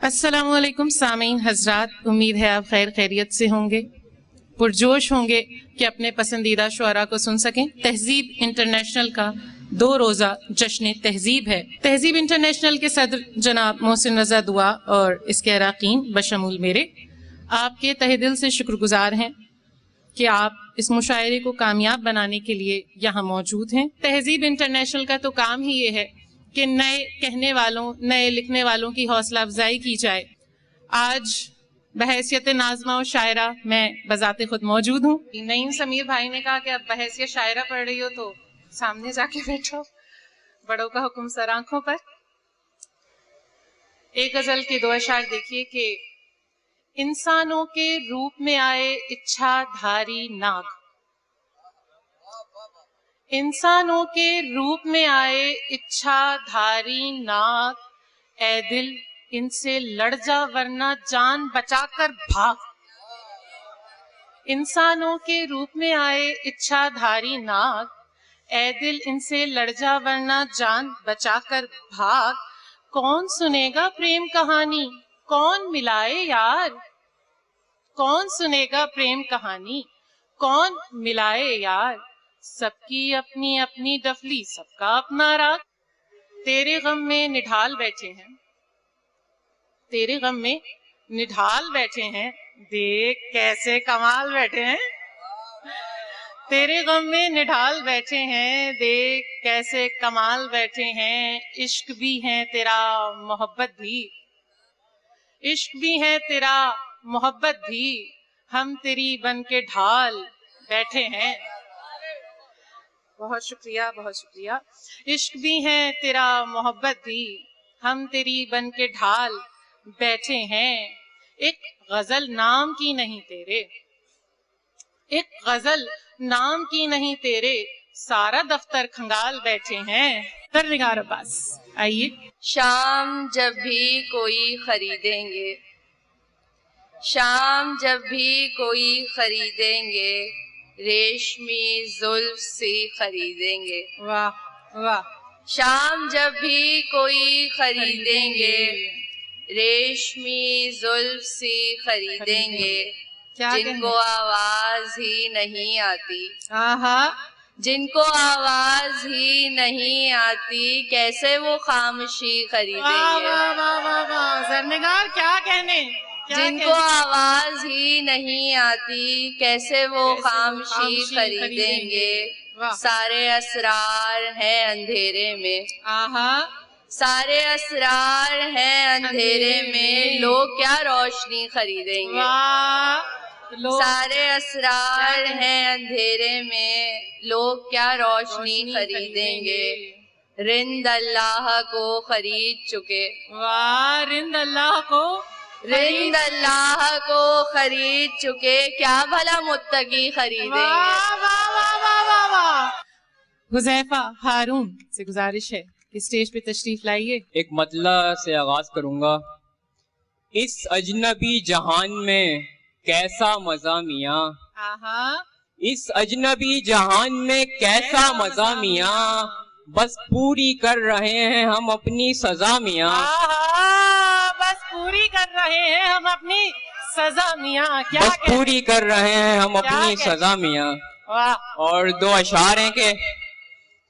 अस्सलामुअलैकुम सामीन हजरात, उम्मीद है आप खैर खैरियत से होंगे, पुरजोश होंगे कि अपने पसंदीदा शुअरा को सुन सकें। तहजीब इंटरनेशनल का 2 रोज़ा जश्न तहजीब है। तहजीब इंटरनेशनल के सदर जनाब मोहसिन रजा दुआ और इसके अराकीन बशमूल मेरे आपके तहे दिल से शुक्रगुजार हैं कि आप इस मुशायरे को कामयाब बनाने के लिए यहाँ मौजूद हैं। तहजीब इंटरनेशनल का तो काम ही ये है कि नए कहने वालों, नए लिखने वालों की हौसला अफजाई की जाए। आज बहैसियत नाज़मा और शायरा मैं बजाते खुद मौजूद हूँ। नईम समीर भाई ने कहा कि अब बहैसियत शायरा पढ़ रही हो तो सामने जाके बैठो, बड़ों का हुक्म सर आंखों पर। एक गजल के 2 अशार देखिए कि इंसानों के रूप में आए इच्छाधारी नाग, इंसानों के रूप में आए इच्छाधारी नाग, ए दिल इनसे लड़ जा वरना जान बचाकर भाग। इंसानों के रूप में आए इच्छाधारी नाग, ए दिल इनसे लड़ जा वरना जान बचाकर भाग। कौन सुनेगा प्रेम कहानी, कौन मिलाए यार, कौन सुनेगा प्रेम कहानी, कौन मिलाए यार। सबकी अपनी अपनी डफली, सबका अपना राग। तेरे गम में निढाल बैठे हैं, तेरे गम में निढाल बैठे हैं, देख कैसे कमाल बैठे हैं। तेरे गम में निढाल बैठे हैं, देख कैसे कमाल बैठे हैं। इश्क भी है तेरा मोहब्बत भी, इश्क भी है तेरा मोहब्बत भी, हम तेरी बन के ढाल बैठे हैं। बहुत शुक्रिया, बहुत शुक्रिया। इश्क भी है तेरा मोहब्बत भी, हम तेरी बन के ढाल बैठे हैं। एक गजल नाम की नहीं तेरे, एक गजल नाम की नहीं तेरे, सारा दफ्तर खंगाल बैठे हैं। दरनिगार अब्बास, आइए। शाम जब भी कोई खरीदेंगे, शाम जब भी कोई खरीदेंगे, रेशमी जुल्फ से खरीदेंगे। वाह वाह। शाम जब भी कोई खरीदेंगे, रेशमी जुल्फ से खरीदेंगे। जिनको आवाज ही नहीं आती, आहा, जिनको आवाज ही नहीं आती, कैसे वो खामोशी खरीदेंगे। वाह वाह वाह वाह, ज़रनिगार क्या कहने। जिनको आवाज ही नहीं आती, कैसे वो खामोशी खरीदेंगे। सारे असरार हैं अंधेरे में, आहा, सारे असरार हैं अंधेरे में, लोग क्या रोशनी खरीदेंगे। सारे असरार हैं अंधेरे में, लोग क्या रोशनी खरीदेंगे। रिंद अल्लाह को खरीद चुके, वाह, रिंद अल्लाह को, रिंद अल्लाह को खरीद चुके, क्या भला मुत्तकी खरीदेंगे। वाह वाह वाह वाह वाह वाह। हुज़ैफा हारून से गुजारिश है कि स्टेज पे तशरीफ लाइए। एक मतला से आगाज करूंगा। इस अजनबी जहान में कैसा मजा मियाँ, आहा, इस अजनबी जहान में कैसा मजा मियाँ, बस पूरी कर रहे हैं हम अपनी सजा मियाँ। बस पूरी कर रहे हैं हम अपनी सजा मियाँ। क्या बस पूरी कर रहे हैं हम अपनी सजा मियाँ। वाह। और 2 अशार हैं के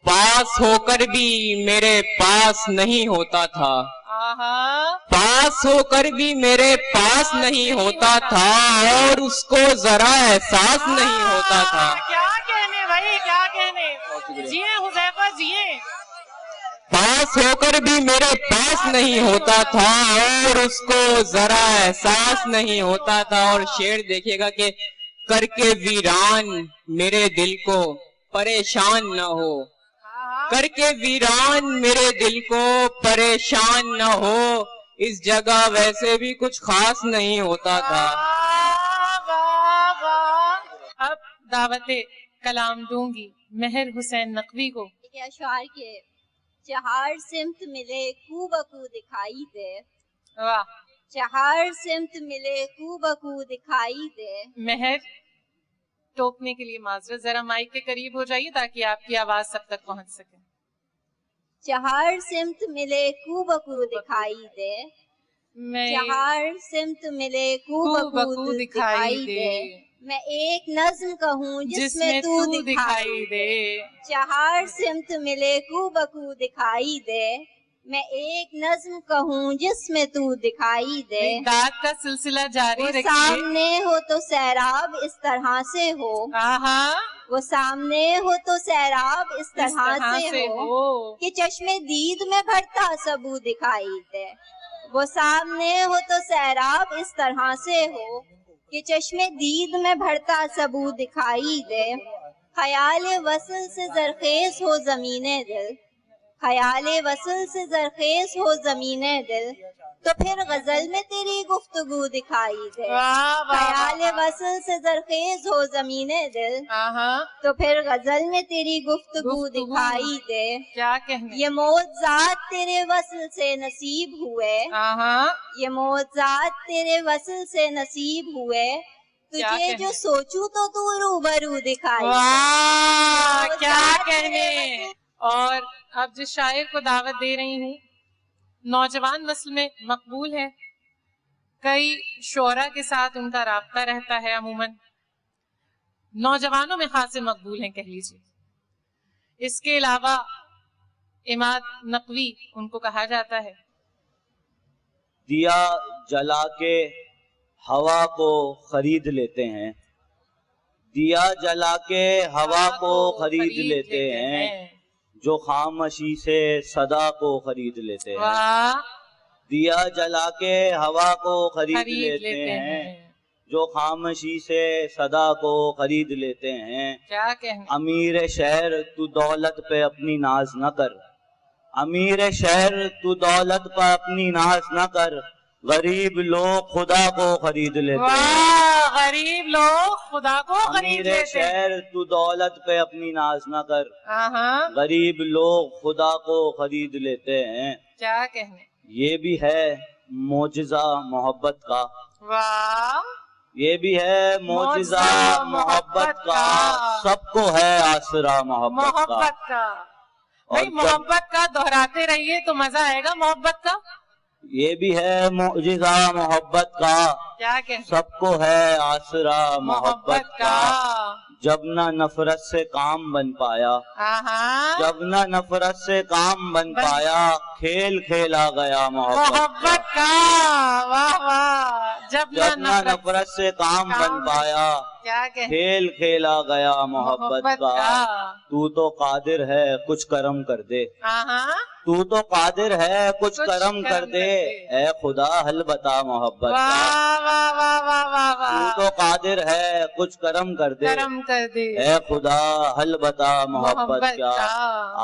पास होकर भी मेरे पास नहीं होता था, पास होकर भी मेरे पास नहीं होता था, और उसको जरा एहसास नहीं होता था। क्या कहने भाई, क्या कहने। जिए हुज़ैफा जिए। पास होकर भी मेरे पास नहीं होता था, और उसको जरा एहसास नहीं होता था। और शेर देखिएगा कि करके वीरान मेरे दिल को परेशान न हो, करके वीरान मेरे दिल को परेशान न हो, इस जगह वैसे भी कुछ खास नहीं होता था। वाह वाह। अब दावते कलाम दूंगी मेहर हुसैन नकवी को। अशआर के चहार सिमत मिले कू बकू दिखाई दे, वाह। चहार सिमत मिले कू बकू दिखाई दे। मेहर टोकने के लिए माजरत, जरा माइक के करीब हो जाइए ताकि आपकी आवाज सब तक पहुंच सके। चहार सिमत मिले कू बकू दिखाई दे, मैं चार सिमत मिले खूबकू दिखाई दे, मैं एक नज्म कहूँ जिसमें तू दिखाई दे। चार सिमत मिले खूबकू दिखाई दे, मैं एक नज्म कहूँ जिसमें तू दिखाई दे। दाद का सिलसिला जारी वो रखिए। सामने हो तो सैराब इस तरह से हो, आहा, वो सामने हो तो सैराब इस तरह से हो कि चश्मे दीद में भरता सबू दिखाई दे। वो सामने हो तो सैराब इस तरह से हो कि चश्मे दीद में भरता सबू दिखाई दे। ख्याल वसल से जरखेज हो ज़मीने दिल, ख्याल वसल से जरखेज हो ज़मीने दिल, तो फिर गजल में तेरी गुफ्तगू दिखाई दे। वाह वाह, ख्याल वसल से जरखेज हो ज़मीने दिल, आहा, तो फिर गजल में तेरी गुफ्तगू दिखाई दे। क्या कहने, ये मौज़ात तेरे वसल से नसीब हुए, आहा, ये मौज़ात तेरे वसल से नसीब हुए, क्या तुझे कहने? जो सोचूं तो तू रूबरू दिखाई दे। वाह, वो क्या साथ कहने। तेरे और अब जिस शायर को दावत दे रही हूँ, नौजवान नस्ल में मकबूल है, कई शोरा के साथ उनका राब्ता रहता है, अमूमन नौजवानों में खासे मकबूल हैं कह लीजिए। इसके अलावा इमाद नकवी उनको कहा जाता है। दिया जला के हवा को खरीद लेते हैं, दिया जला के हवा को खरीद लेते हैं, जो खामोशी से सदा को खरीद लेते हैं। वाह, दिया जला के हवा को खरीद लेते हैं, जो खामोशी से सदा को खरीद लेते हैं। क्या कहने, अमीर शहर तू दौलत पे अपनी नाज न कर, अमीर शहर तू दौलत पे अपनी नाज न कर, गरीब लोग खुदा को खरीद लेते हैं। वाह, गरीब लोग खुदा को खरीद अमीर लेते हैं। शहर तू दौलत पे अपनी नाज न कर, आहा, गरीब लोग खुदा को खरीद लेते हैं। क्या कहने, ये भी है मोजिज़ा मोहब्बत का, वाह, ये भी है मोजिज़ा मोहब्बत का, सबको है आसरा मोहब्बत का। मोहब्बत का। भाई और मोहब्बत का दोहराते रहिए तो मजा आएगा मोहब्बत का। ये भी है मोजिज़ा मोहब्बत का, क्या कहने, सबको है आसरा मोहब्बत का। जब ना नफरत से काम बन पाया, आहा, जब ना नफरत से काम बन पाया, खेल खेला गया मोहब्बत मोहब्बत का। का। वाह वाह, जब जब ना नफरत नफरत से काम बन पाया, क्या कहने, खेल खेला गया मोहब्बत का। तू तो कादिर है कुछ करम कर दे, आहा, तू तो कादिर है कुछ कुछ करम कर दे, ए खुदा हल बता मोहब्बत का। वाह वाह वाह वाह वाह तू वाह, तो कादिर है कुछ करम कर दे, करम कर दे, ए खुदा हल बता मोहब्बत का।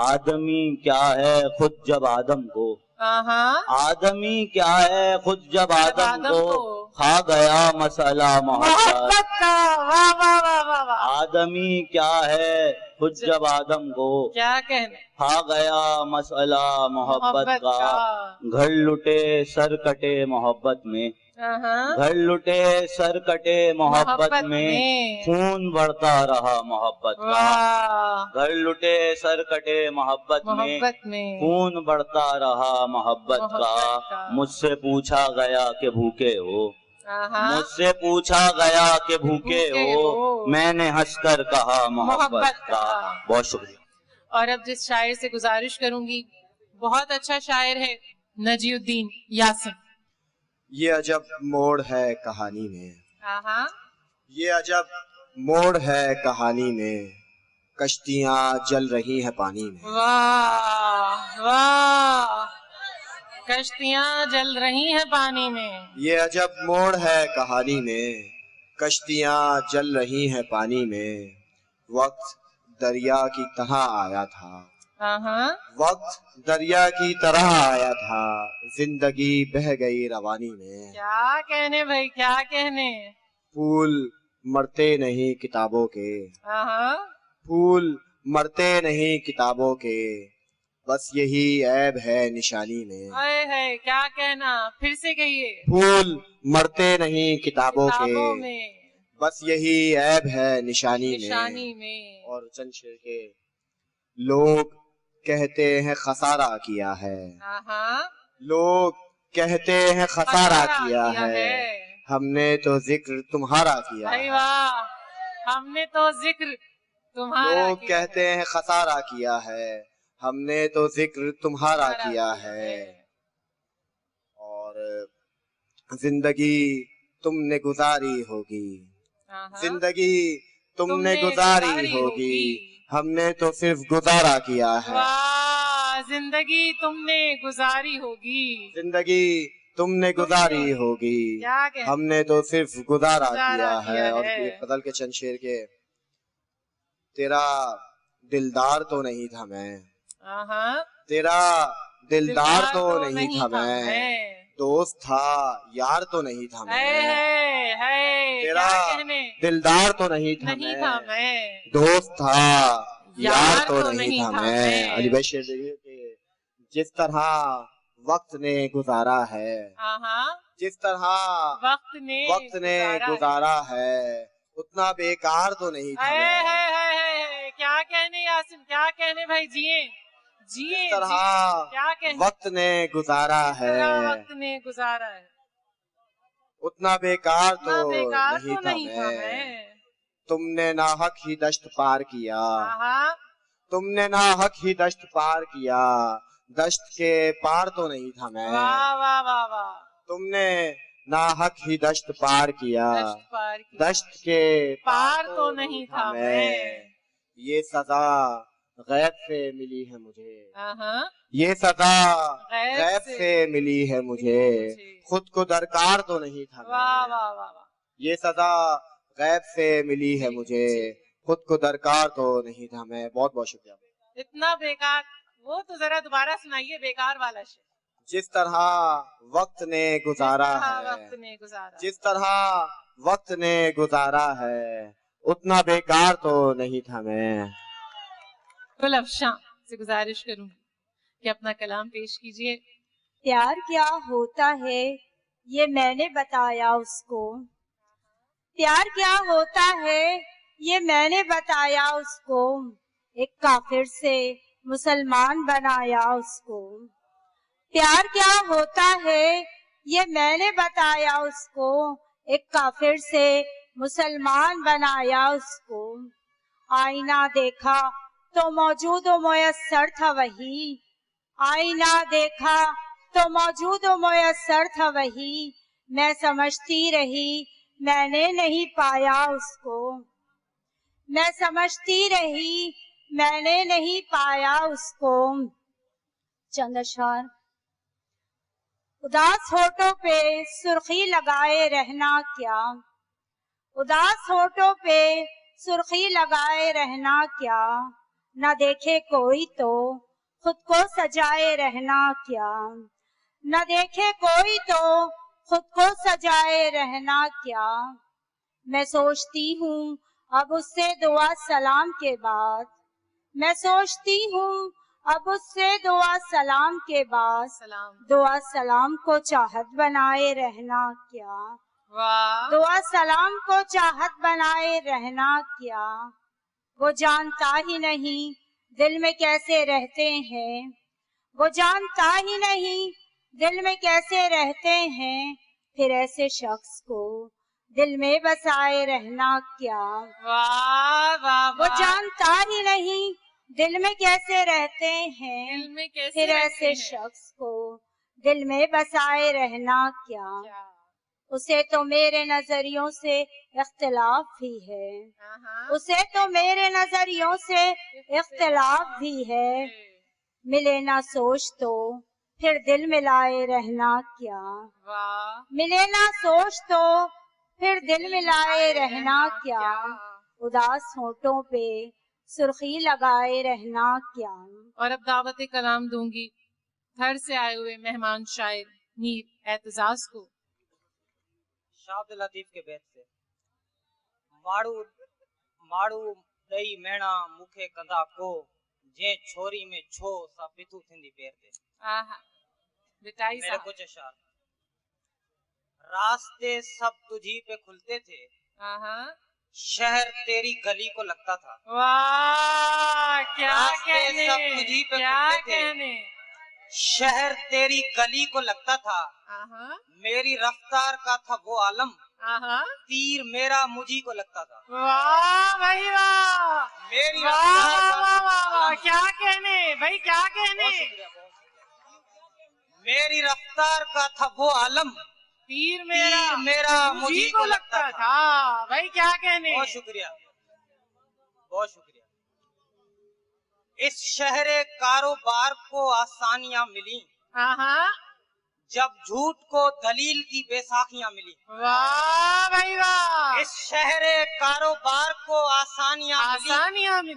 आदमी क्या है खुद जब आदम को, आहा, आदमी क्या है खुद जब आदम को, खा गया मसला मोहब्बत मोहब्बत का। वाह वाह वाह वाह वाह, आदमी क्या है खुद जब आदम को, क्या कहने, खा गया मसला मोहब्बत का। घर लुटे सर कटे मोहब्बत में, आहा, घर लुटे सर कटे मोहब्बत में, खून बढ़ता रहा मोहब्बत का। वाह, घर लुटे सर कटे मोहब्बत में, खून बढ़ता रहा मोहब्बत का। मुझसे पूछा गया कि भूखे हो, आहा, मुझसे पूछा गया कि भूखे हो, मैंने हंसकर कहा मोहब्बत का। बहुत शुक्रिया। और अब जिस शायर से गुजारिश करूंगी, बहुत अच्छा शायर है नजीउद्दीन यासिन। ये अजब मोड़ है कहानी में, आहा, ये अजब मोड़ है कहानी में, कश्तियां जल रही हैं पानी में। वाह वाह, कश्तियां जल रही हैं पानी में। ये अजब मोड़ है कहानी में, कश्तियां जल रही हैं पानी में, वक्त दरिया की तरह आया था, आहा, वक्त दरिया की तरह आया था, जिंदगी बह गई रवानी में। क्या कहने भाई, क्या कहने। फूल मरते नहीं किताबों के, आहा, फूल मरते नहीं किताबों के, बस यही ऐब है निशानी में। हाय हाय, क्या कहना, फिर से कहिए। फूल मरते नहीं किताबों किताबों के, में, बस यही ऐब है निशानी निशानी में। में। और चंद शेर के, लोग कहते हैं खसारा किया है, आहा, लोग कहते हैं खसारा किया है, हमने तो जिक्र तुम्हारा किया भाई है। वाह, हमने तो जिक्र तुम्हारा लोग किया कहते हैं खसारा किया है, हमने तो जिक्र तुम्हारा किया है। और जिंदगी तुमने गुजारी होगी, हाँ। जिंदगी तुमने गुजारी होगी, हमने तो सिर्फ गुजारा किया है। वाह, जिंदगी तुमने गुजारी होगी, जिंदगी तुमने गुजारी होगी, क्या कहते? हमने तो सिर्फ गुजारा किया है। किया और है। ये गजल के चंद शेर के, तेरा दिलदार तो नहीं था मैं, हाँ, तेरा दिलदार तो नहीं था मैं, दोस्त था यार तो नहीं था मैं। तेरा दिलदार तो नहीं था मैं, दोस्त था यार तो नहीं था मैं। अली भाई शेर देखिए कि जिस तरह वक्त ने गुजारा है, जिस तरह वक्त ने गुजारा है, उतना बेकार तो नहीं था मैं। क्या कहने यासिन, क्या कहने भाई, जिए जिए जिस तरह क्या कहने, वक्त ने गुजारा है, वक्त ने गुजारा है, उतना बेकार तो नहीं नहीं था मैं। मैं। तुमने नाहक ही दश्त पार किया, तुमने नाहक ही दश्त पार किया, दश्त के पार तो नहीं था मैं। वाह वाह वाह वाह, तुमने नाहक ही दश्त पार किया, दश्त के पार तो नहीं था मैं। ये सजा गैब से मिली है मुझे, ये सजा गैब से मिली है मुझे, खुद को दरकार तो नहीं था वाह वाह वाह, ये सजा गैब से मिली है मुझे, खुद को दरकार तो नहीं था मैं। बहुत बहुत शुक्रिया। इतना बेकार, वो तो जरा दोबारा सुनाइए बेकार वाला शेर। जिस तरह वक्त ने गुजारा है, वक्त ने गुजारा, जिस तरह वक्त ने गुजारा है, उतना बेकार तो नहीं था मैं। गुलफशां से गुजारिश करूंगी कि अपना कलाम पेश कीजिए। प्यार क्या होता है ये मैंने बताया उसको, प्यार क्या होता है ये मैंने बताया उसको, एक काफिर से मुसलमान बनाया उसको। प्यार क्या होता है ये मैंने बताया उसको, एक काफिर से मुसलमान बनाया उसको। आईना देखा तो मौजूद व मुयस्सर था वही, आईना देखा तो मौजूद व मुयस्सर था वही, मैं समझती रही मैंने नहीं पाया उसको, मैं समझती रही मैंने नहीं पाया उसको। चंद अशआर। उदास होठों पे सुर्खी लगाए रहना क्या, उदास होठों पे सुर्खी लगाए रहना क्या, न देखे कोई तो खुद को सजाए रहना क्या, न देखे कोई तो खुद को सजाए रहना क्या। मैं सोचती हूँ अब उससे दुआ सलाम के बाद, मैं सोचती हूँ अब उससे दुआ सलाम के बाद, दुआ सलाम को चाहत बनाए रहना क्या, दुआ सलाम को चाहत बनाए रहना क्या। वो जानता ही नहीं दिल में कैसे रहते हैं, वो जानता ही नहीं दिल में कैसे रहते हैं, फिर ऐसे शख्स को दिल में बसाए रहना क्या। वाह वाह, वो जानता ही नहीं दिल में कैसे रहते हैं, दिल में कैसे फिर ऐसे शख्स को दिल में बसाए रहना क्या। उसे तो मेरे नजरियों से इख्तिलाफ भी है, उसे तो मेरे नजरियों से इख्तिलाफ भी है, मिले ना सोच तो फिर दिल मिलाए रहना क्या, मिले ना सोच तो फिर दिल मिलाए रहना क्या। उदास होठों पे सुर्खी लगाए रहना क्या। और अब दावत कलाम दूंगी घर से आए हुए मेहमान शायर मीर एतजाज को। शाह अब्दुल लतीफ के बैत से। माड़ू माड़ू दई मेणा मुखे कंदा को, जे छोरी में छो सा पितू थिंदी पैर दे। आहा, बिटाई मेरे कुछ अशार। रास्ते सब तुझी पे खुलते थे, शहर तेरी गली को लगता था। वाह, क्या कहने, सब तुझी पे क्या खुलते थे, कहने। शहर तेरी गली को लगता था, आहा, मेरी रफ्तार का था वो आलम, आहा, तीर मेरा मुझी को लगता था। वाह भाई वाह, मेरी वाह रफ्तार वाह वाह वाह वाह, आलम। क्या कहने भाई, क्या कहने। मेरी रफ्तार का था वो आलम, तीर तीर मेरा मुझी को लगता था। भाई क्या कहने। बहुत शुक्रिया, बहुत शुक्रिया। इस शहरे कारोबार को आसानियां मिली, आहा, जब झूठ को दलील की बैसाखियां मिली। वाह भाई वाह, इस शहरे कारोबार को आसानियां मिली,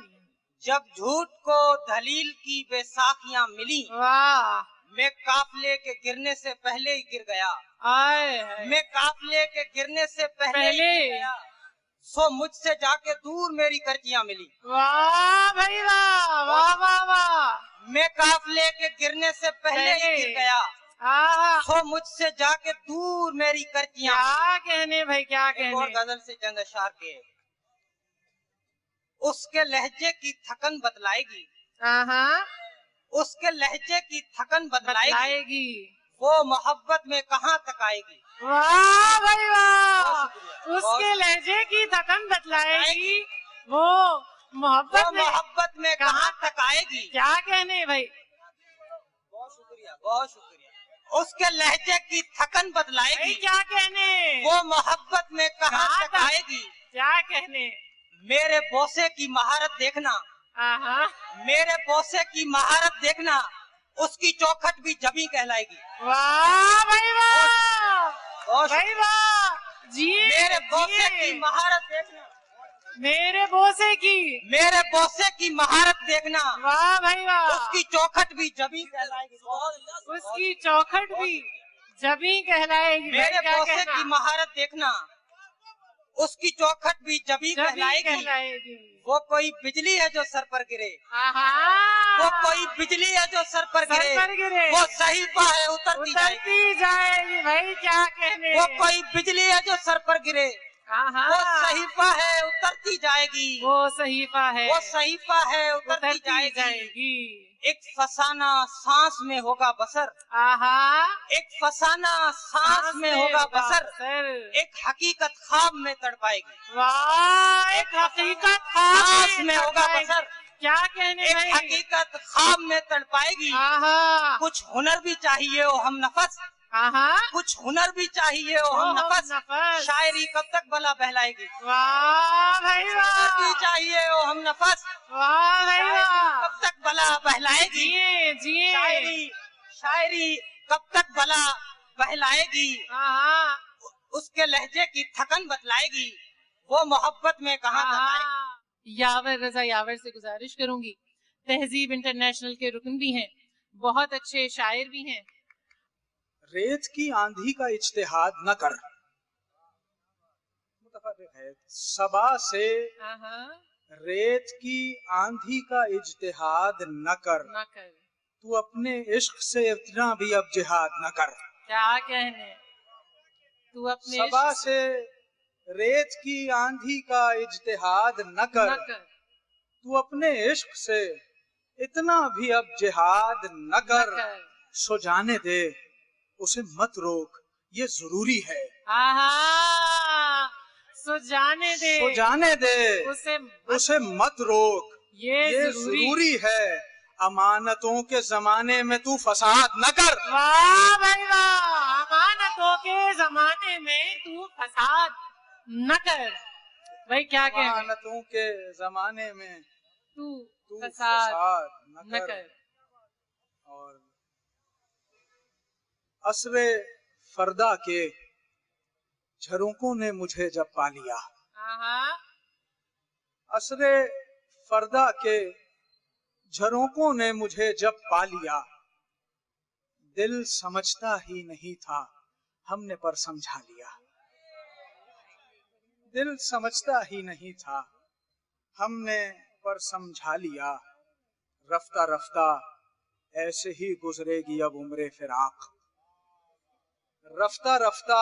जब झूठ को दलील की बैसाखियां मिली। वाह, मैं काफले के गिरने से पहले ही गिर गया, आए मैं काफले के गिरने से पहले ही पहले। गिर गया, सो मुझसे जाके दूर मेरी कर्जियां मिली। वाह भाई वाह, वाह वाह वाह, मैं काफले के गिरने से पहले ही गिर गया, आहा, सो मुझसे जाके दूर मेरी कर्जियां क्या कहने भाई, क्या मिली। एक और कहने। गजल से चंद अशार के। उसके लहजे की थकन बतलाएगी, आहा, उसके लहजे की थकन बतलाएगी, बतलाएगी। वो मोहब्बत में कहाँ तक आएगी। वाह भाई वाह, बहुत शुक्रिया, उसके लहजे की थकन बतलाएगी, वो मोहब्बत में कहाँ तक आएगी। क्या कहने भाई। बहुत शुक्रिया, बहुत शुक्रिया। उसके लहजे की थकन भाई बतलाएगी, क्या कहने। वो मोहब्बत में कहाँ कहाँ तक तक? आएगी। क्या कहने। मेरे बोसे की महारत देखना, आहा, मेरे बोसे की महारत देखना, उसकी चौखट भी जबी कहलाएगी। वाह भाई वाह, बहुत भाई वाह, जी मेरे बोसे की महारत देखना, मेरे बोसे की, मेरे बोसे की महारत देखना, वाह भाई वाह, उसकी चौखट भी जबी कहलाएगी। उसकी चौखट भी जबी कहलाएगी। भाई मेरे क्या बोसे कहना? की महारत देखना, उसकी चौखट भी जबी जबी कहलाएगी। कहलाएगी। वो कोई बिजली है जो सर पर गिरे, आहा, वो कोई बिजली है जो सर पर सर पर गिरे, वो सहीफा है उतरती जाएगी। उतरती जाएगी। भाई क्या कहने। वो कोई बिजली है जो सर पर गिरे, आहा, वो सहीफा है उतरती जाएगी। वो सहीफा है, वो सहीफा है उतरती जाएगी। एक फसाना सांस में होगा बसर, आहा, एक फसाना सांस में होगा बसर, एक हकीकत ख्वाब में तड़पाएगी। वाह, एक हकीकत सांस में होगा बसर, क्या कहने एक भाई। हकीकत ख्वाब में तड़पाएगी। आहा, कुछ हुनर भी चाहिए ओ हम नफस, आहा, कुछ हुनर भी चाहिए ओ हम नफस, शायरी कब तक भला बहलाएगी। वाह भाई हुनर भी वाह, चाहिए ओ हम नफस, वाह भाई वाह, कब तक भला बहलाएगी। जिए जिए, शायरी शायरी कब तक भला बहलाएगी। आहा, उसके लहजे की थकन बतलाएगी, वो मोहब्बत में कहाँ तक आएगी। यावर रजा यावर से गुजारिश करूंगी, तहजीब इंटरनेशनल के रुकन भी हैं, बहुत अच्छे शायर भी हैं। रेत की आंधी का इज्तिहाद न कर, है सबा से आहा, रेत की आंधी का इज्तिहाद न कर, तू अपने इश्क से इतना भी अब जिहाद न कर। क्या कहने। तू अपने सबा इश्क से रेत की आंधी का इज्तिहाद न कर, तू अपने इश्क से इतना भी अब जिहाद न कर। सो जाने दे उसे मत रोक, ये जरूरी है। आहा, सो जाने दे, सो जाने दे उसे मत रोक, ये जरूरी है। अमानतों के जमाने में तू फसाद न कर। वाह भाई वाह, अमानतों के जमाने में तू फसाद न कर। भाई क्या कहें। अमानतों के जमाने में तू फसाद न कर। और असरे फरदा के झरोकों ने मुझे जब पा लिया, असरे फरदा के झरोकों ने मुझे जब पा लिया, दिल समझता ही नहीं था हमने पर समझा लिया। दिल समझता ही नहीं था हमने पर समझा लिया। रफ्ता रफ्ता ऐसे ही गुजरेगी अब उम्रे फिराक, रफ्ता रफ्ता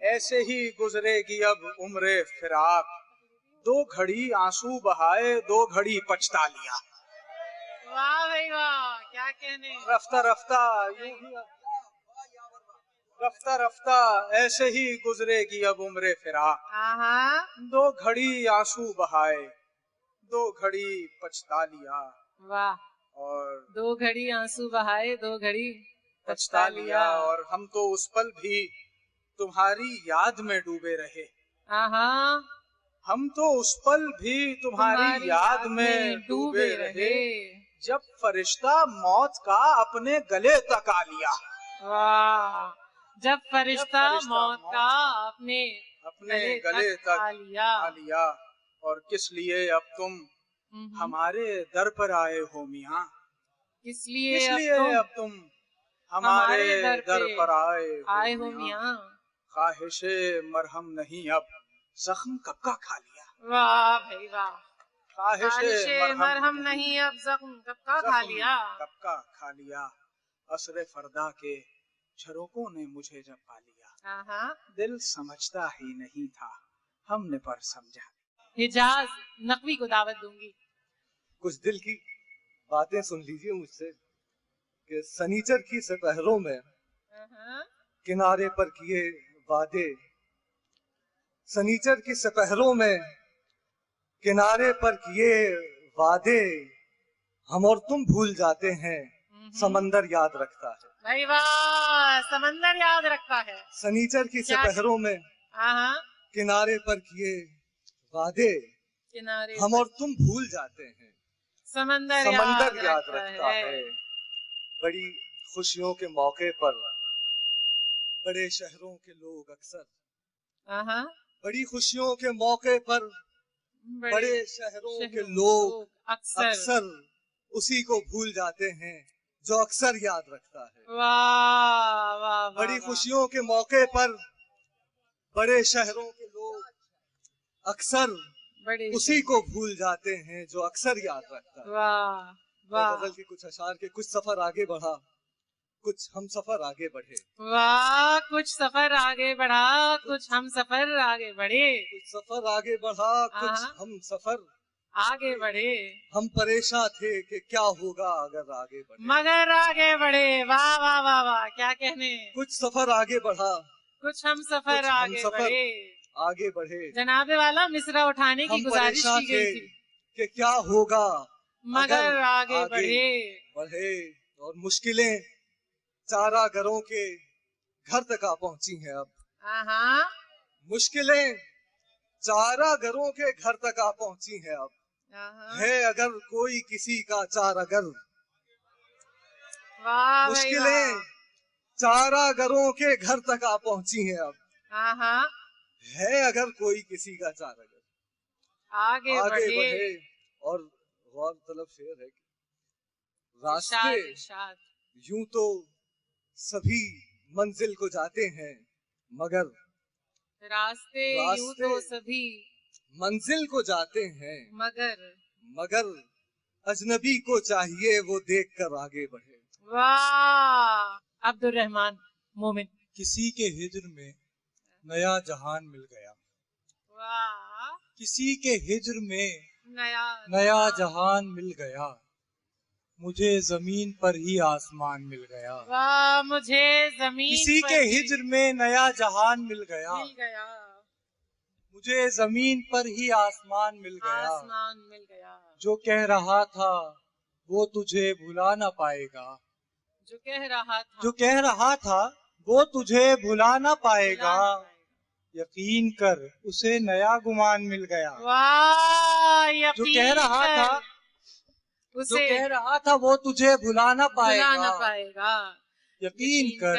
ऐसे ही गुजरेगी अब उम्रे फिराक। दो घड़ी आंसू बहाए दो घड़ी पछता लिया। वाह भाई वाह, क्या कहने। रफ्ता रफ्ता यूं ही रफ्ता रफ्ता ऐसे ही गुजरेगी अब उम्र फिराक। दो घड़ी आंसू बहाए, दो घड़ी पछता लिया। वाह। और दो घड़ी आंसू बहाए, दो घड़ी पछता लिया। और हम तो उस पल भी तुम्हारी याद में डूबे रहे। हम तो उस पल भी तुम्हारी याद में डूबे रहे, जब फरिश्ता मौत का अपने गले तक आ लिया। वाह। जब फरिश्ता मौत का अपने गले तक आ लिया। और किस लिए अब तुम हमारे दर पर आए हो मियाँ? किस लिए अब तुम हमारे दर पर आए हो मियाँ? ख्वाहिशे मरहम नहीं अब जख्म कब का खा लिया। वाह भाई वाह। ख्वाहिशे मरहम नहीं अब जख्म कब का खा लिया। असरे फरदा के झरोकों ने मुझे जब पा लिया। दिल समझता ही नहीं था, हमने पर समझा। हिजाज नकवी को दावत दूंगी। कुछ दिल की बातें सुन लीजिए मुझसे कि सनीचर की सपहरों में किनारे पर किए वादे, सनीचर की सपहरों में किनारे पर किए वादे, हम और तुम भूल जाते हैं, समंदर याद रखता है। भाई वाह, समंदर याद रखता है। सनीचर की सपहरों में किनारे पर किए वादे, हम और तुम भूल जाते हैं, समंदर याद रखता है। बड़ी खुशियों के मौके पर बड़े शहरों के लोग अक्सर, बड़ी खुशियों के मौके पर बड़े शहरों के लोग अक्सर उसी को भूल जाते हैं जो अक्सर याद रखता है। वाह वाह। बड़ी खुशियों के मौके पर बड़े शहरों के लोग अक्सर उसी को भूल जाते हैं जो अक्सर याद रखता है। वाह वाह। गजल के कुछ अशार के कुछ सफर आगे बढ़ा, कुछ हम सफर आगे बढ़े। वाह। कुछ सफर आगे बढ़ा, कुछ हम सफर आगे बढ़े। कुछ सफर आगे बढ़ा, कुछ हम सफर आगे बढ़े। हम परेशान थे कि क्या होगा अगर आगे बढ़े, मगर आगे बढ़े। वाह वाह वाह वाह, क्या कहने। कुछ सफर आगे बढ़ा, कुछ हम सफर आगे बढ़े। जनाबे वाला मिसरा उठाने की गुजारिश की गई थी कि क्या होगा मगर आगे बढ़े। और मुश्किलें चारागरों के घर तक आ पहुंची हैं अब। मुश्किलें चारागरों के घर तक आ पहुंची हैं अब। है अगर कोई किसी का चारागर, मुश्किलें चारागरों के घर तक आ पहुंची हैं अब। है अगर कोई किसी का चारागर, आगे बढ़े। और गौरतलब शेर है कि रास्ते यूं तो सभी मंजिल को जाते हैं, मगर रास्ते यूं तो सभी मंजिल को जाते हैं, मगर अजनबी को चाहिए वो देखकर आगे बढ़े। वाह। अब्दुल रहमान मोमिन। किसी के हिज्र में नया जहान मिल गया। वाह। किसी के हिज्र में नया जहान मिल गया, मुझे जमीन पर ही आसमान मिल गया। वाह। मुझे जमीन किसी के हिज्र में नया जहान मिल गया, मुझे जमीन पर ही आसमान मिल गया। जो कह रहा था वो तुझे भुला ना पाएगा, जो कह रहा था वो तुझे भुला ना पाएगा। यकीन कर उसे नया गुमान मिल गया। वाह। जो कह रहा था वो तुझे भुला ना पाएगा। यकीन कर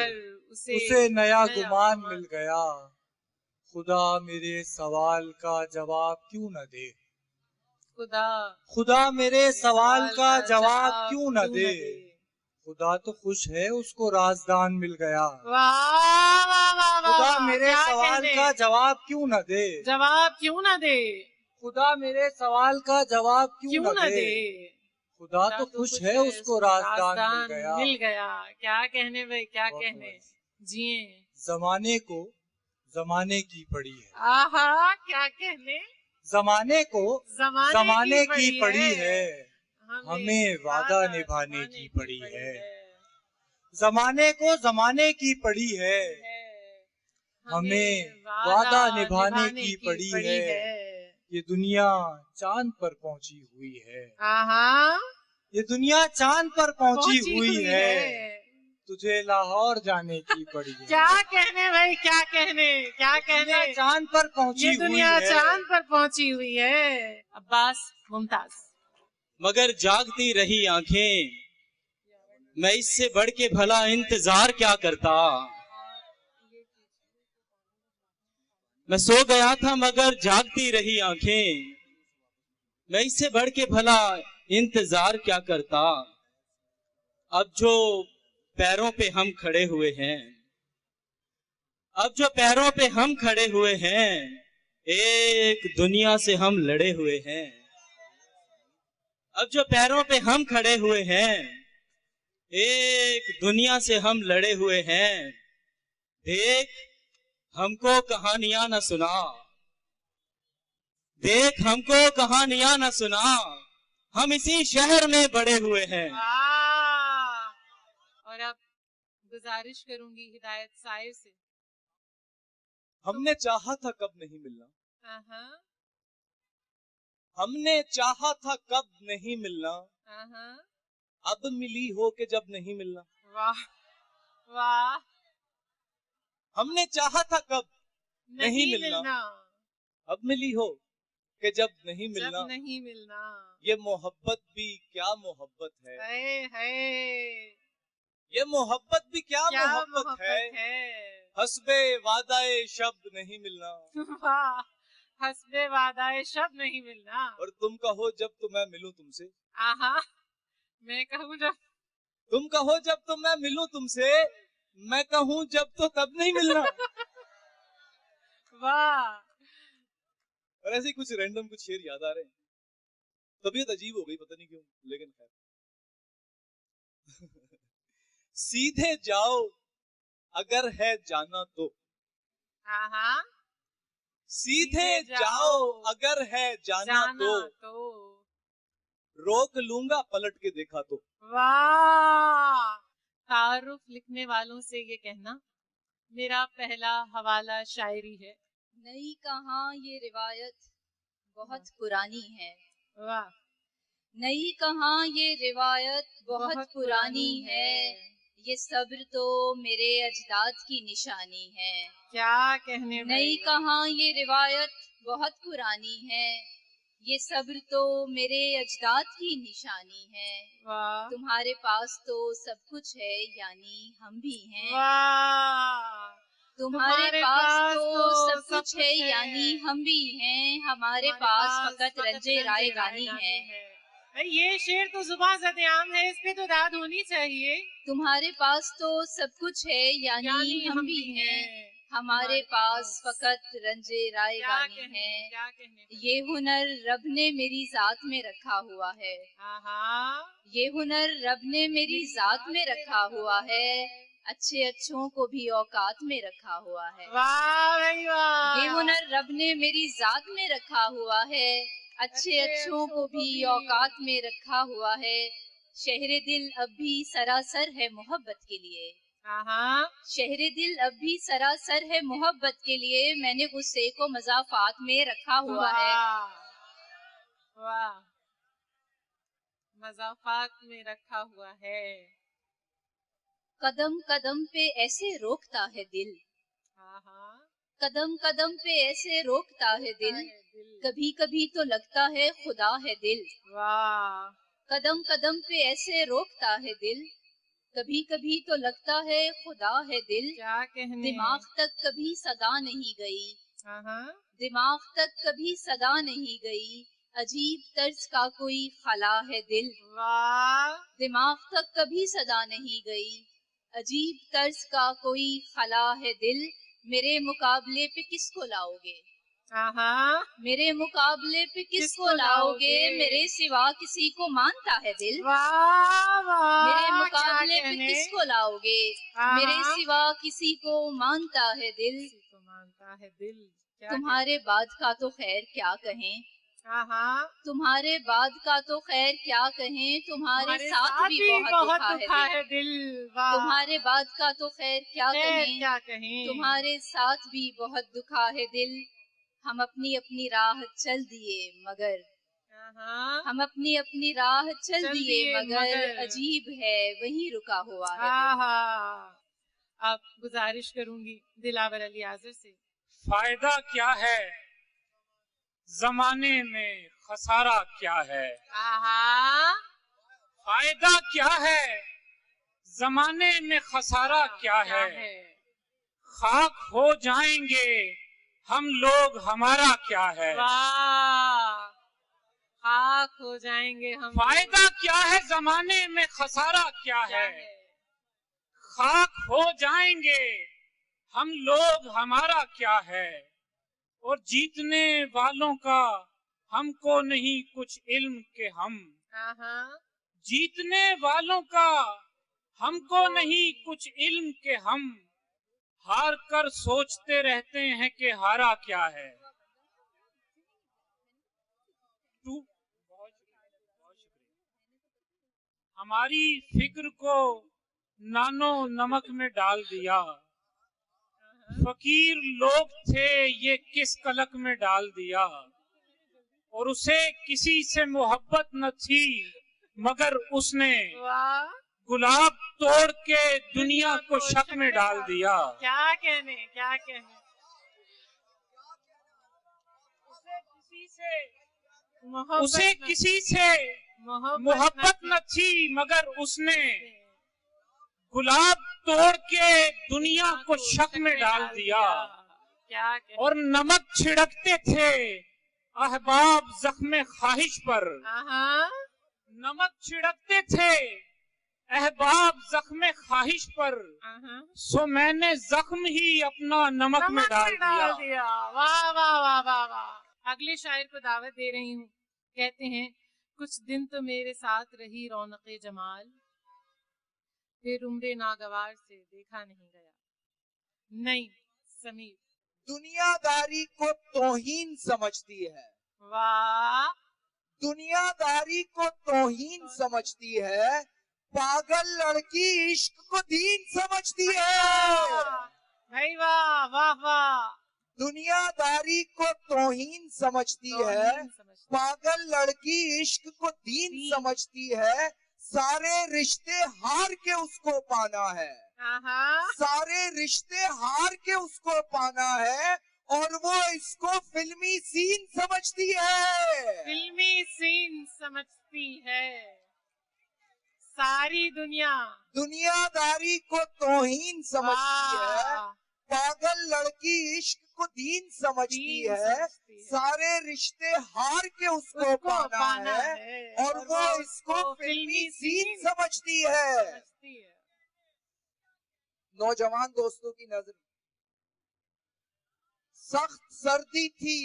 उसे नया गुमान मिल गया। खुदा मेरे सवाल का जवाब क्यों न दे, खुदा मेरे सवाल का जवाब क्यों न दे। खुदा तो खुश है उसको राजदान मिल गया। खुदा मेरे सवाल का जवाब क्यों न दे, खुदा मेरे सवाल का जवाब क्यों न दे। खुदा तो खुश है उसको राजदान मिल गया। क्या कहने भाई, क्या कहने। जिए जमाने को जमाने की पड़ी है। आहा, क्या कहने। जमाने को जमाने की पड़ी है। हमें वादा निभाने की पड़ी है। जमाने को जमाने की पड़ी है, हमें वादा निभाने की पड़ी है। ये दुनिया चांद पर पहुंची हुई है, ये दुनिया चांद पर पहुंची हुई है। तुझे लाहौर जाने की पड़ी है। क्या कहने भाई, क्या कहने, क्या कहने। चांद पर पहुंची हुई है, ये दुनिया चांद पर पहुंची हुई है। अब्बास मुमताज। मगर जागती रही आंखें, मैं इससे बढ़ के भला इंतजार क्या करता। मैं सो गया था मगर जागती रही आंखें, मैं इससे बढ़ के भला इंतजार क्या करता। अब जो पैरों पे हम खड़े हुए हैं, अब जो पैरों पे हम खड़े हुए हैं, एक दुनिया से हम लड़े हुए हैं। अब जो पैरों पे हम खड़े हुए हैं, एक दुनिया से हम लड़े हुए हैं। देख हमको कहानियां न सुना, देख हमको कहानियां न सुना, हम इसी शहर में बड़े हुए हैं। और अब गुजारिश करूंगी हिदायत साहिब से। हमने चाहा था कब नहीं मिलना, हमने चाहा था कब नहीं मिलना, अब मिली हो के जब नहीं मिलना। वाह वाह। हमने चाहा था कब नहीं मिलना, अब मिली हो कि जब नहीं मिलना। जब नहीं मिलना। ये मोहब्बत भी क्या मोहब्बत है, ये मोहब्बत भी क्या मोहब्बत है। हस्बे वादाए शब्द नहीं मिलना, हस्बे वादाए शब्द नहीं मिलना। और तुम कहो जब तो मैं मिलूं तुमसे, मैं कहूँ जब, तुम कहो जब तो मैं मिलूं तुमसे, मैं कहूँ जब तो तब नहीं मिलना। वाह। और ऐसे ही कुछ रैंडम कुछ शेर याद आ रहे हैं। तबीयत अजीब हो गई पता नहीं क्यों, लेकिन खैर। सीधे जाओ अगर है जाना तो, सीधे जाओ अगर है जाना तो, रोक लूंगा पलट के देखा तो। वाह। तारुफ लिखने वालों से ये कहना, मेरा पहला हवाला शायरी है। नहीं कहाँ ये रिवायत बहुत पुरानी है, वाह। नहीं कहाँ ये रिवायत बहुत पुरानी है, ये सब्र तो मेरे अजदाद की निशानी है। क्या कहने। नहीं कहाँ ये रिवायत बहुत पुरानी है, ये सब्र तो मेरे अजदाद की निशानी है। वाह। तुम्हारे पास तो सब कुछ है यानी हम भी हैं। वाह। तुम्हारे पास तो सब कुछ है यानी हम भी हैं, हमारे पास फकत रंजे राय गानी है। ये शेर तो जुबान ज़द-ए-आम है, इस पे तो दाद होनी चाहिए। तुम्हारे पास तो सब कुछ है यानी हम भी हैं, हमारे पास फकत रंजे राय गानी है। ये हुनर रब ने मेरी जात में रखा हुआ है, ये हुनर रब ने मेरी जात में रखा हुआ है, अच्छे अच्छों को भी औकात में रखा हुआ है। वाह भाई वाह। ये हुनर रब ने मेरी जात में रखा हुआ है, अच्छे अच्छों को भी औकात में रखा हुआ है। शहरे दिल अब भी सरासर है मोहब्बत के लिए, शहरे दिल अब भी सरासर है मोहब्बत के लिए, मैंने गुस्से को मज़ाफ़ात में रखा हुआ है। वाह। मज़ाफ़ात में रखा हुआ है। कदम कदम पे ऐसे रोकता है दिल, कदम कदम पे ऐसे रोकता है दिल, कभी कभी तो लगता है खुदा है दिल। वाह। कदम कदम पे ऐसे रोकता है दिल, कभी कभी तो लगता है खुदा है दिल। क्या कहने। दिमाग तक कभी सदा नहीं गई, दिमाग तक कभी सदा नहीं गई, अजीब तर्ज का कोई खला है दिल। वाह। दिमाग तक कभी सदा नहीं गई, अजीब तर्ज का कोई खला है दिल। मेरे मुकाबले पे किसको लाओगे, मेरे मुकाबले पे किसको लाओगे, मेरे सिवा किसी को मानता है दिल। वाह वाह। मेरे मुकाबले पे किसको लाओगे, मेरे सिवा किसी को मानता है दिल। मानता है दिल। तुम्हारे बाद का तो खैर क्या कहें, तुम्हारे बाद का तो खैर क्या कहें, तुम्हारे साथ भी बहुत दुखा है दिल। तुम्हारे बाद का तो खैर क्या कहें, तुम्हारे साथ भी बहुत दुखा है दिल। हम अपनी अपनी राह चल दिए मगर हम अपनी अपनी राह चल दिए मगर अजीब है वहीं रुका हुआ है। अब गुजारिश करूंगी दिलावर अली आज़र से। फायदा क्या है जमाने में, खसारा क्या है। फायदा क्या है जमाने में, खसारा क्या है। खाक हो जाएंगे हम लोग, हमारा क्या है। खाक हो जाएंगे हम। फायदा क्या है जमाने में, खसारा क्या है। खाक हो जाएंगे हम लोग, हमारा क्या है। और जीतने वालों का हमको नहीं कुछ इल्म के हम। जीतने वालों का हमको नहीं कुछ इल्म के हम। हार कर सोचते रहते हैं कि हारा क्या है। हमारी फिक्र को नानो नमक में डाल दिया। फकीर लोग थे ये किस कलक में डाल दिया। और उसे किसी से मोहब्बत न थी मगर उसने गुलाब तोड़ के दुनिया को शक में डाल दिया। क्या कहने, क्या कहने। उसे किसी से मोहब्बत न थी मगर उसने गुलाब तोड़ के दुनिया को शक में डाल दिया। और नमक छिड़कते थे अहबाब जख्मे ख्वाहिश पर। नमक छिड़कते थे अहबाब जख्मे ख्वाहिश पर। सो मैंने जख्म ही अपना नमक में डाल दिया। वाह वाह वाह वाह वाह। अगले शायर को दावत दे रही हूँ। कहते हैं कुछ दिन तो मेरे साथ रही रौनक़े जमाल, फिर उम्रे नागवार से देखा नहीं गया। नहीं समीर। दुनियादारी को तौहीन समझती है। वाह। दुनियादारी को तौहीन समझती है। पागल लड़की इश्क को दीन समझती है। भाई वाह वाह वाह। दुनियादारी को तौहीन समझती है। पागल लड़की इश्क को दीन समझती है। सारे रिश्ते हार के उसको पाना है। सारे रिश्ते हार के उसको पाना है। और वो इसको फिल्मी सीन समझती है। फिल्मी सीन समझती है। सारी दुनिया दुनियादारी को तौहीन समझती है। पागल लड़की इश्क को दीन समझती है। सारे रिश्ते हार के उसको पाना है। और वो इसको फिल्मी सीन समझती है। नौजवान दोस्तों की नजर। सख्त सर्दी थी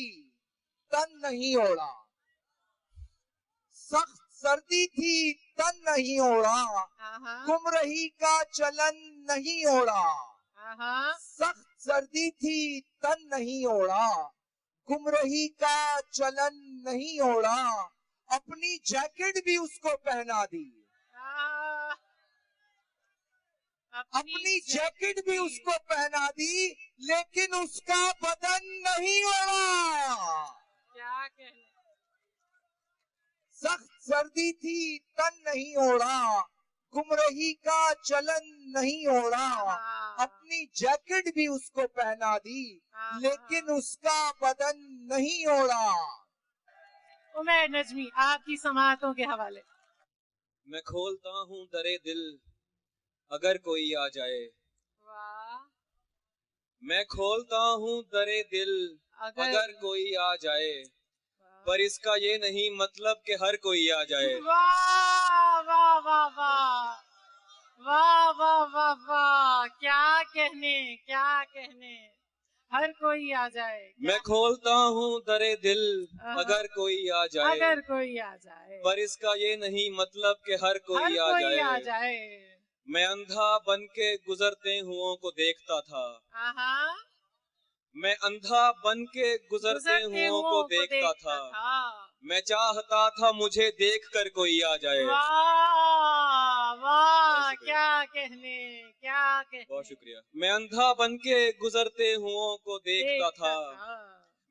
तन नहीं ओढ़ा। सख्त सर्दी थी तन नहीं ओढ़ा। गुमराही का चलन नहीं ओढ़ा। सख्त सर्दी थी तन नहीं ओढ़ा। गुमराही का चलन नहीं ओढ़ा। अपनी जैकेट भी उसको पहना दी। अपनी जैकेट भी उसको पहना दी लेकिन उसका बदन नहीं ओढ़ा। क्या कहना। सख्त सर्दी थी तन नहीं ओढ़ा। गुमराही का चलन नहीं ओढ़ा। अपनी जैकेट भी उसको पहना दी लेकिन उसका बदन नहीं ओढ़ा। उमैर नजमी आपकी समाअतों के हवाले। मैं खोलता हूँ दरे दिल अगर कोई आ जाए। वाह। मैं खोलता हूँ दरे दिल अगर कोई आ जाए। पर इसका ये नहीं मतलब कि हर कोई आ जाए। वाह वाह वाह वाह वाह वाह वाह वाह। क्या कहने, क्या कहने। हर कोई आ जाए। मैं खोलता हूँ दरे दिल अगर कोई आ जाए। अगर कोई आ जाए। पर इसका ये नहीं मतलब कि हर कोई आ जाए। मैं अंधा बन के गुजरते हुओं को देखता था। मैं अंधा बन के गुजरते हुओं को देखता था। मैं चाहता था मुझे देखकर कोई आ जाए। वाह वाह, क्या कहने, क्या कहने। बहुत शुक्रिया। मैं अंधा बनके गुजरते हुओं को देखता था।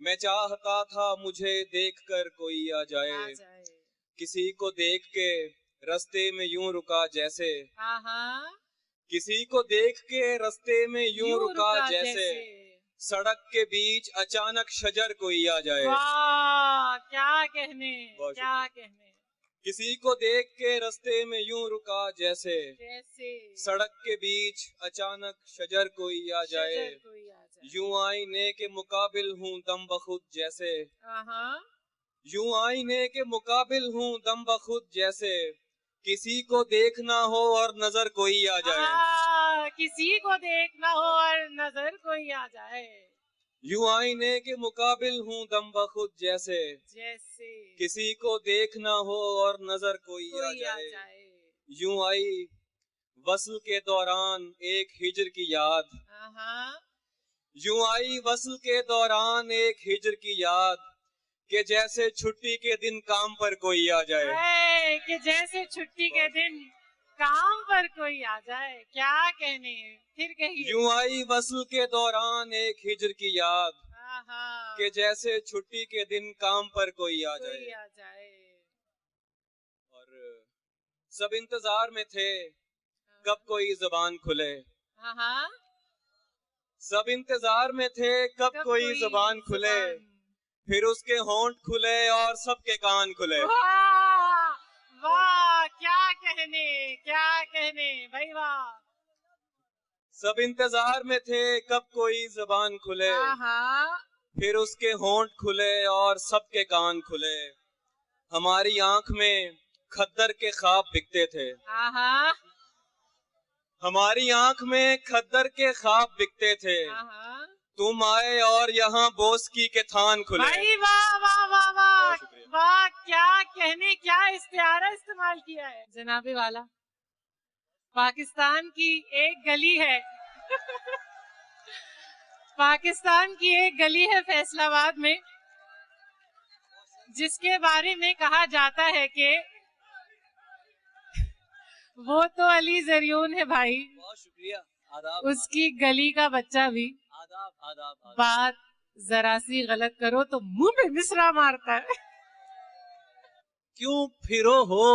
मैं चाहता था मुझे देखकर कोई आ जाए। किसी को देख के रास्ते में यूं रुका जैसे, किसी को देख के रास्ते में यूं रुका जैसे सड़क के बीच अचानक शजर कोई आ जाए। वाह, क्या कहने, क्या कहने। किसी को देख के रास्ते में यूं रुका जैसे सड़क के बीच अचानक शजर कोई आ जाए। यूं आईने के मुकाबिल हूँ दम बखुद जैसे, यूं आईने के मुकाबिल हूँ दम बखुद जैसे किसी को देखना हो और नजर कोई आ जाए। किसी को देखना हो और नजर कोई आ जाए। यूं आईने के मुकाबिल हूँ दम बखुद जैसे किसी को देखना हो और नजर कोई आ जाए। यूं आई वस्ल के दौरान एक हिजर की याद, यूं आई वस्ल के दौरान एक हिजर की याद कि जैसे छुट्टी के दिन काम पर कोई आ जाए। कि जैसे छुट्टी के दिन काम पर कोई आ जाए। क्या कहने, फिर कहिए। यूं आई वस्ल के दौरान एक हिजर की याद कि जैसे छुट्टी के दिन काम पर कोई आ जाए। और सब इंतजार में थे कब कोई जुबान खुले, सब इंतजार में थे कब कोई जुबान खुले, फिर उसके होंठ खुले और सबके कान खुले। वाह वाह, क्या कहने, क्या कहने भाई वाह। सब इंतजार में थे कब कोई जुबान खुले, फिर उसके होंठ खुले और सबके कान खुले। हमारी आंख में खद्दर के ख्वाब बिकते थे, हमारी आंख में खद्दर के ख्वाब बिकते थे। तुम आए और यहाँ बोस्की के थान खुले। भाई वाह वाह वाह वाह वाह, क्या कहने, क्या इस्तिआरा इस्तेमाल किया है जनाबे वाला। पाकिस्तान की एक गली है पाकिस्तान की एक गली है फैसलाबाद में, जिसके बारे में कहा जाता है कि वो तो अली जरियून है भाई। बहुत शुक्रिया। उसकी गली का बच्चा भी बात जरा सी गलत करो तो मुंह पे मिसरा मारता है। क्यों फिरो हो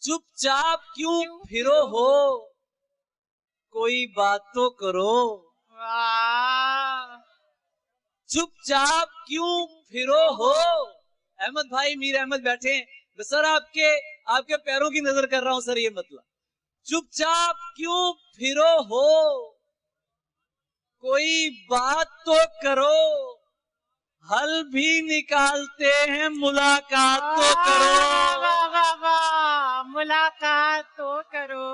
चुपचाप, क्यों फिरो हो, कोई बात तो करो। चुपचाप क्यों फिरो हो। अहमद भाई, मीर अहमद बैठे हैं सर, आपके पैरों की नजर कर रहा हूं सर, ये मतलब चुपचाप क्यों फिरो हो, कोई बात तो करो, हल भी निकालते हैं, मुलाकात तो करो। वाह वाह वाह, मुलाकात तो करो।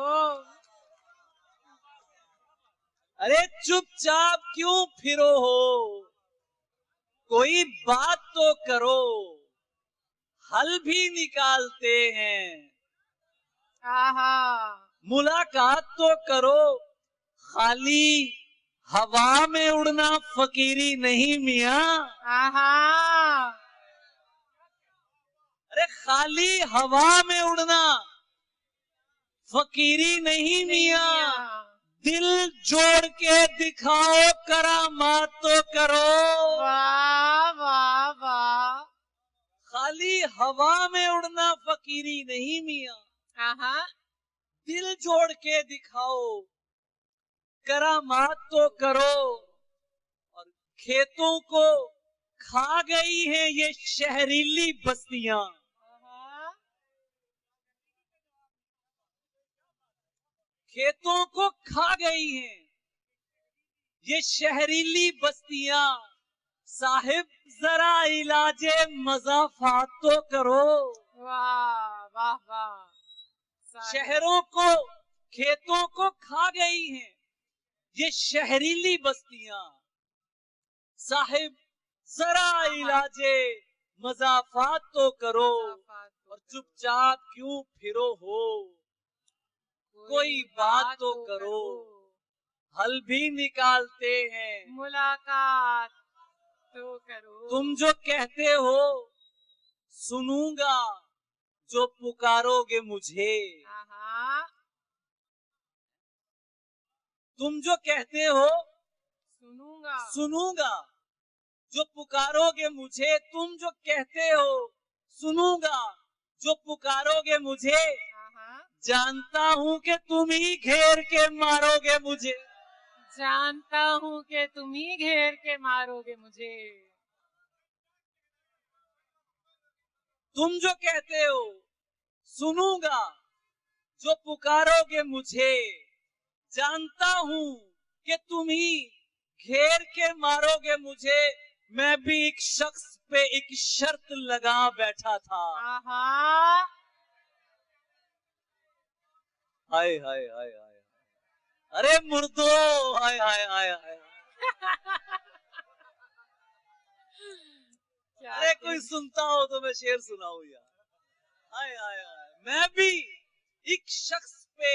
अरे चुपचाप क्यों फिरो हो, कोई बात तो करो, हल भी निकालते हैं, मुलाकात तो करो। खाली हवा में उड़ना फकीरी नहीं मियां। अरे खाली हवा में उड़ना फकीरी नहीं मियां, दिल जोड़ के दिखाओ, करामात तो करो। वाह वाह वाह। खाली हवा में उड़ना फकीरी नहीं मियां, दिल जोड़ के दिखाओ, करामात तो करो। और खेतों को खा गई हैं ये शहरीली बस्तियां, खेतों को खा गई हैं ये शहरीली बस्तियां, साहिब जरा इलाजे मजाफात तो करो। वाह वाह वाह। शहरों को, खेतों को खा गई हैं ये शहरीली बस्तियां, साहिब जरा इलाजे मजाफात तो करो। और चुपचाप क्यों फिरो हो, कोई बात तो करो, हल भी निकालते हैं, मुलाकात तो करो। तुम जो कहते हो सुनूंगा, जो पुकारोगे मुझे। तुम जो कहते हो सुनूंगा, जो पुकारोगे मुझे। तुम जो कहते हो सुनूंगा, जो पुकारोगे मुझे। जानता हूँ कि तुम ही घेर के मारोगे मुझे। जानता हूँ कि तुम ही घेर के मारोगे मुझे। तुम जो कहते हो सुनूंगा, जो पुकारोगे मुझे। जानता हूँ कि तुम ही घेर के मारोगे मुझे। मैं भी एक शख्स पे एक शर्त लगा बैठा था। हाय हाय हाय हाय, अरे मुर्दो, हाय हाय हाय हाय। अरे कोई सुनता हो तो मैं शेर सुनाऊं यार। हाय हाय हाय, मैं भी एक शख्स पे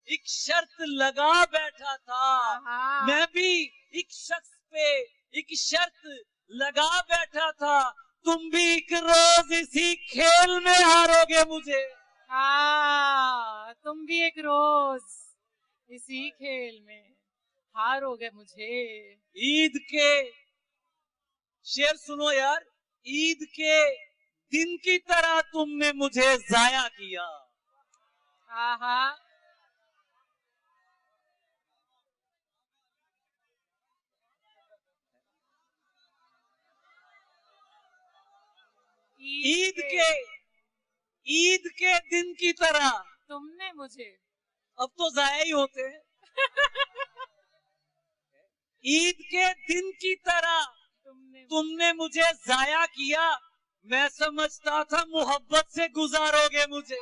एक शर्त लगा बैठा था। मैं भी एक शख्स पे एक शर्त लगा बैठा था। तुम भी एक रोज इसी खेल में हारोगे मुझे। तुम भी एक रोज इसी खेल में हारोगे मुझे। ईद के शेर सुनो यार। ईद के दिन की तरह तुमने मुझे जाया किया। ईद के दिन की तरह तुमने मुझे, अब तो जाया ही होते हैं। ईद के दिन की तरह तुमने मुझे जाया किया। मैं समझता था मोहब्बत से गुजारोगे मुझे।